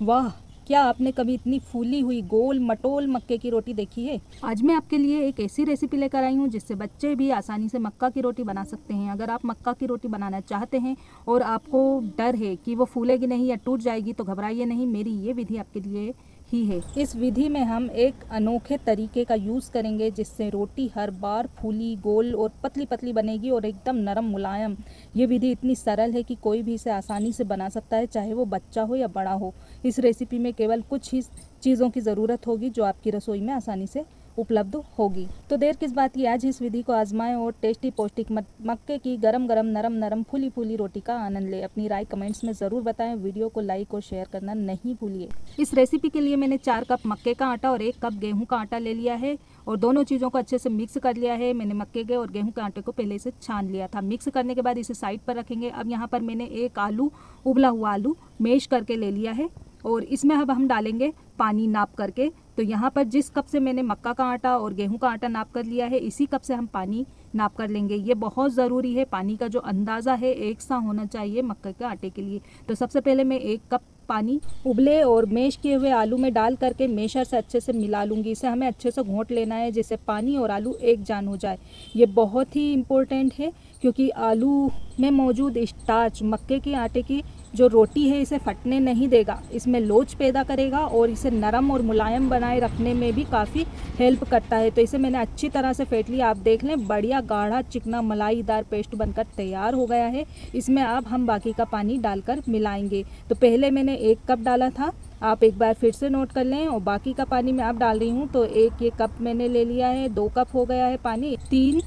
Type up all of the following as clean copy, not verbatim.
वाह, क्या आपने कभी इतनी फूली हुई गोल मटोल मक्के की रोटी देखी है। आज मैं आपके लिए एक ऐसी रेसिपी लेकर आई हूँ जिससे बच्चे भी आसानी से मक्का की रोटी बना सकते हैं। अगर आप मक्का की रोटी बनाना चाहते हैं और आपको डर है कि वो फूलेगी नहीं या टूट जाएगी, तो घबराइए नहीं, मेरी ये विधि आपके लिए ही है। इस विधि में हम एक अनोखे तरीके का यूज़ करेंगे जिससे रोटी हर बार फूली, गोल और पतली पतली बनेगी और एकदम नरम मुलायम। ये विधि इतनी सरल है कि कोई भी इसे आसानी से बना सकता है, चाहे वो बच्चा हो या बड़ा हो। इस रेसिपी में केवल कुछ ही चीज़ों की ज़रूरत होगी जो आपकी रसोई में आसानी से उपलब्ध होगी। तो देर किस बात की, आज इस विधि को आजमाएं और टेस्टी पौष्टिक मक्के की गरम गरम नरम नरम फूली फूली रोटी का आनंद लें। अपनी राय कमेंट्स में ज़रूर बताएं। वीडियो को लाइक और शेयर करना नहीं भूलिए। इस रेसिपी के लिए मैंने 4 कप मक्के का आटा और 1 कप गेहूं का आटा ले लिया है और दोनों चीज़ों को अच्छे से मिक्स कर लिया है। मैंने मक्के के और गेहूं के आटे को पहले से छान लिया था। मिक्स करने के बाद इसे साइड पर रखेंगे। अब यहाँ पर मैंने एक आलू, उबला हुआ आलू मैश करके ले लिया है और इसमें अब हम डालेंगे पानी नाप करके। तो यहाँ पर जिस कप से मैंने मक्का का आटा और गेहूं का आटा नाप कर लिया है, इसी कप से हम पानी नाप कर लेंगे। ये बहुत ज़रूरी है, पानी का जो अंदाज़ा है एक सा होना चाहिए मक्के के आटे के लिए। तो सबसे पहले मैं 1 कप पानी उबले और मैश किए हुए आलू में डाल करके मैशर से अच्छे से मिला लूँगी। इसे हमें अच्छे से घोंट लेना है जिससे पानी और आलू एक जान हो जाए। ये बहुत ही इम्पोर्टेंट है क्योंकि आलू में मौजूद स्टार्च मक्के के आटे की जो रोटी है इसे फटने नहीं देगा, इसमें लोच पैदा करेगा और इसे नरम और मुलायम बनाए रखने में भी काफ़ी हेल्प करता है। तो इसे मैंने अच्छी तरह से फेंट लिया। आप देख लें, बढ़िया गाढ़ा चिकना मलाईदार पेस्ट बनकर तैयार हो गया है। इसमें अब हम बाकी का पानी डालकर मिलाएंगे। तो पहले मैंने 1 कप डाला था, आप एक बार फिर से नोट कर लें, और बाकी का पानी मैं अब डाल रही हूँ। तो एक कप मैंने ले लिया है, 2 कप हो गया है पानी, 3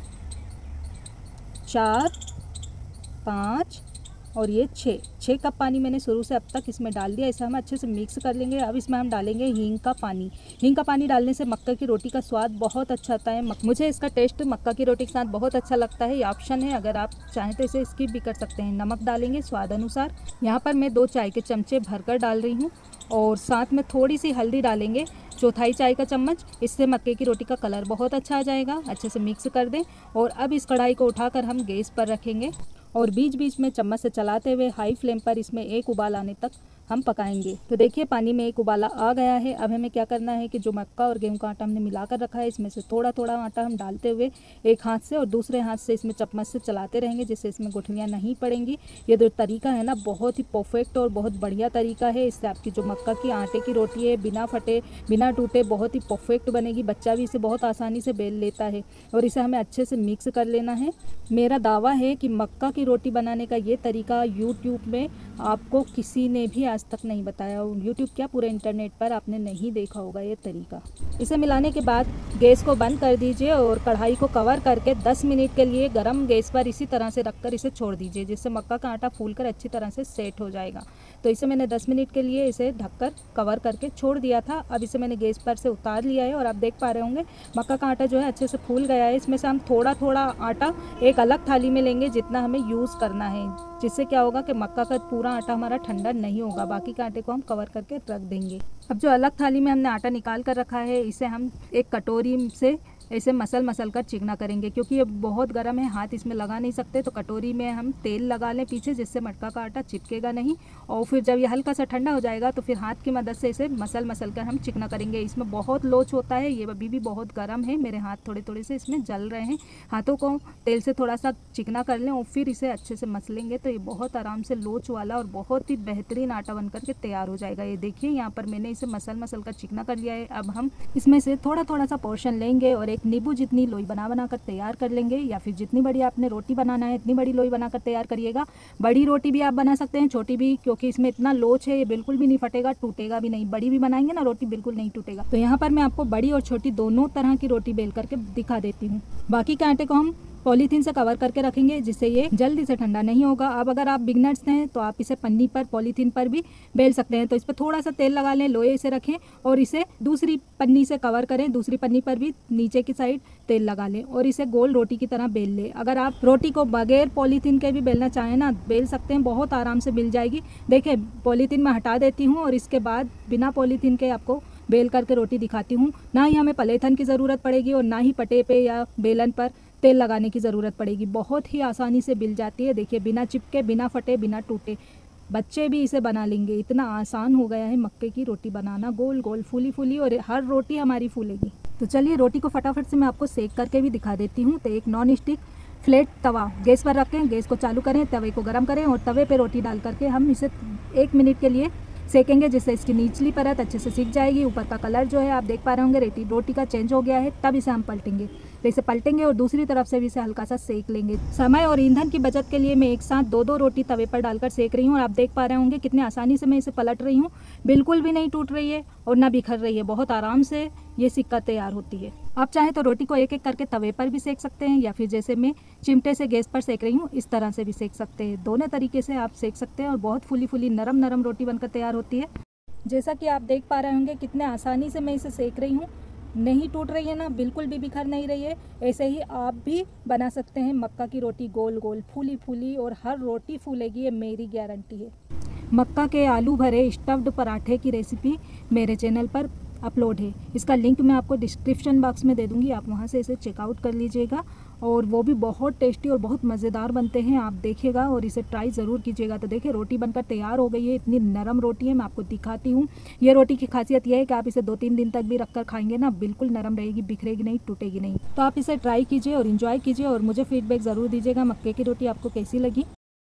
4 5 और ये 6 कप पानी मैंने शुरू से अब तक इसमें डाल दिया। इसे हम अच्छे से मिक्स कर लेंगे। अब इसमें हम डालेंगे हींग का पानी। हींग का पानी डालने से मक्का की रोटी का स्वाद बहुत अच्छा आता है। मुझे इसका टेस्ट मक्का की रोटी के साथ बहुत अच्छा लगता है। ये ऑप्शन है, अगर आप चाहें तो इसे स्किप भी कर सकते हैं। नमक डालेंगे स्वाद अनुसार। यहाँ पर मैं 2 चाय के चमचे भरकर डाल रही हूँ और साथ में थोड़ी सी हल्दी डालेंगे, 1/4 चाय का चम्मच। इससे मक्के की रोटी का कलर बहुत अच्छा आ जाएगा। अच्छे से मिक्स कर दें और अब इस कढ़ाई को उठाकर हम गैस पर रखेंगे और बीच बीच में चम्मच से चलाते हुए हाई फ्लेम पर इसमें एक उबाल आने तक हम पकाएंगे। तो देखिए पानी में एक उबाला आ गया है। अब हमें क्या करना है कि जो मक्का और गेहूं का आटा हमने मिलाकर रखा है, इसमें से थोड़ा थोड़ा आटा हम डालते हुए एक हाथ से और दूसरे हाथ से इसमें चम्मच से चलाते रहेंगे जिससे इसमें गुठलियाँ नहीं पड़ेंगी। ये जो तरीका है ना, बहुत ही परफेक्ट और बहुत बढ़िया तरीका है। इससे आपकी जो मक्का की आटे की रोटी है बिना फटे बिना टूटे बहुत ही परफेक्ट बनेगी। बच्चा भी इसे बहुत आसानी से बेल लेता है और इसे हमें अच्छे से मिक्स कर लेना है। मेरा दावा है कि मक्का की रोटी बनाने का ये तरीका यूट्यूब में आपको किसी ने भी आज तक नहीं बताया। यूट्यूब क्या, पूरे इंटरनेट पर आपने नहीं देखा होगा ये तरीका। इसे मिलाने के बाद गैस को बंद कर दीजिए और कढ़ाई को कवर करके 10 मिनट के लिए गरम गैस पर इसी तरह से रखकर इसे छोड़ दीजिए, जिससे मक्का का आटा फूलकर अच्छी तरह से सेट हो जाएगा। तो इसे मैंने 10 मिनट के लिए इसे ढककर कवर करके छोड़ दिया था। अब इसे मैंने गैस पर से उतार लिया है और आप देख पा रहे होंगे मक्का का आटा जो है अच्छे से फूल गया है। इसमें से हम थोड़ा थोड़ा आटा एक अलग थाली में लेंगे जितना हमें यूज़ करना है, जिससे क्या होगा कि मक्का का पूरा आटा हमारा ठंडा नहीं होगा। बाकी के आटे को हम कवर करके रख देंगे। अब जो अलग थाली में हमने आटा निकाल कर रखा है, इसे हम एक कटोरी से ऐसे मसल कर चिकना करेंगे। क्योंकि ये बहुत गर्म है, हाथ इसमें लगा नहीं सकते, तो कटोरी में हम तेल लगा लें पीछे, जिससे मटका का आटा चिपकेगा नहीं। और फिर जब ये हल्का सा ठंडा हो जाएगा तो फिर हाथ की मदद से इसे मसल कर हम चिकना करेंगे। इसमें बहुत लोच होता है, ये अभी भी बहुत गर्म है। मेरे हाथ थोड़े थोड़े से इसमें जल रहे हैं। हाथों को तेल से थोड़ा सा चिकना कर लें और फिर इसे अच्छे से मसलेंगे तो ये बहुत आराम से लोच वाला और बहुत ही बेहतरीन आटा बन करके तैयार हो जाएगा। ये देखिए यहाँ पर मैंने इसे मसल कर चिकना कर लिया है। अब हम इसमें से थोड़ा थोड़ा सा पोर्शन लेंगे और एक नींबू जितनी लोई बना कर तैयार कर लेंगे, या फिर जितनी बड़ी आपने रोटी बनाना है इतनी बड़ी लोई बनाकर तैयार करिएगा। बड़ी रोटी भी आप बना सकते हैं, छोटी भी, क्योंकि इसमें इतना लोच है ये बिल्कुल भी नहीं फटेगा, टूटेगा भी नहीं। बड़ी भी बनाएंगे ना रोटी बिल्कुल नहीं टूटेगा। तो यहाँ पर मैं आपको बड़ी और छोटी दोनों तरह की रोटी बेल करके दिखा देती हूँ। बाकी के आटे को हम पॉलीथीन से कवर करके रखेंगे जिससे ये जल्दी से ठंडा नहीं होगा। अब अगर आप बिगनर्स हैं तो आप इसे पन्नी पर, पॉलीथीन पर भी बेल सकते हैं। तो इस पर थोड़ा सा तेल लगा लें, लोहे से रखें और इसे दूसरी पन्नी से कवर करें। दूसरी पन्नी पर भी नीचे की साइड तेल लगा लें और इसे गोल रोटी की तरह बेल लें। अगर आप रोटी को बगैर पॉलीथीन के भी बेलना चाहें ना, बेल सकते हैं, बहुत आराम से मिल जाएगी। देखिए पॉलीथीन मैं हटा देती हूँ और इसके बाद बिना पॉलीथीन के आपको बेल करके रोटी दिखाती हूँ। ना ही हमें पलेथन की ज़रूरत पड़ेगी और ना ही पटे पे या बेलन पर तेल लगाने की ज़रूरत पड़ेगी। बहुत ही आसानी से बिल जाती है। देखिए बिना चिपके, बिना फटे, बिना टूटे। बच्चे भी इसे बना लेंगे। इतना आसान हो गया है मक्के की रोटी बनाना, गोल गोल फूली फूली, और हर रोटी हमारी फूलेगी। तो चलिए रोटी को फटाफट से मैं आपको सेक करके भी दिखा देती हूँ। तो एक नॉन स्टिक फ्लैट तवा गैस पर रखें, गैस को चालू करें, तवे को गर्म करें और तवे पे रोटी डाल करके हम इसे 1 मिनट के लिए सेकेंगे, जिससे इसकी निचली परत अच्छे से सीख जाएगी। ऊपर का कलर जो है आप देख पा रहे होंगे रोटी का चेंज हो गया है। तब इसे हम पलटेंगे, तो इसे पलटेंगे और दूसरी तरफ से भी इसे हल्का सा सेक लेंगे। समय और ईंधन की बचत के लिए मैं एक साथ 2-2 रोटी तवे पर डालकर सेक रही हूँ और आप देख पा रहे होंगे कितने आसानी से मैं इसे पलट रही हूँ। बिल्कुल भी नहीं टूट रही है और ना बिखर रही है, बहुत आराम से ये सिक्का तैयार होती है। आप चाहें तो रोटी को एक एक करके तवे पर भी सेक सकते हैं, या फिर जैसे मैं चिमटे से गैस पर सेक रही हूँ इस तरह से भी सेक सकते हैं। दोनों तरीके से आप सेक सकते हैं और बहुत फूली फूली नरम नरम रोटी बनकर तैयार होती है। जैसा कि आप देख पा रहे होंगे कितने आसानी से मैं इसे सेक रही हूँ, नहीं टूट रही है ना, बिल्कुल भी बिखर नहीं रही है। ऐसे ही आप भी बना सकते हैं मक्का की रोटी, गोल गोल फूली फूली, और हर रोटी फूलेगी, ये मेरी गारंटी है। मक्का के आलू भरे स्टफ्ड पराठे की रेसिपी मेरे चैनल पर अपलोड है, इसका लिंक मैं आपको डिस्क्रिप्शन बॉक्स में दे दूंगी, आप वहां से इसे चेकआउट कर लीजिएगा। और वो भी बहुत टेस्टी और बहुत मज़ेदार बनते हैं, आप देखिएगा और इसे ट्राई ज़रूर कीजिएगा। तो देखिए रोटी बनकर तैयार हो गई है, इतनी नरम रोटी है, मैं आपको दिखाती हूँ। ये रोटी की खासियत यह है कि आप इसे 2-3 दिन तक भी रखकर खाएंगे ना, बिल्कुल नरम रहेगी, बिखरेगी नहीं, टूटेगी नहीं। तो आप इसे ट्राई कीजिए और इन्जॉय कीजिए और मुझे फीडबैक ज़रूर दीजिएगा मक्के की रोटी आपको कैसी लगी।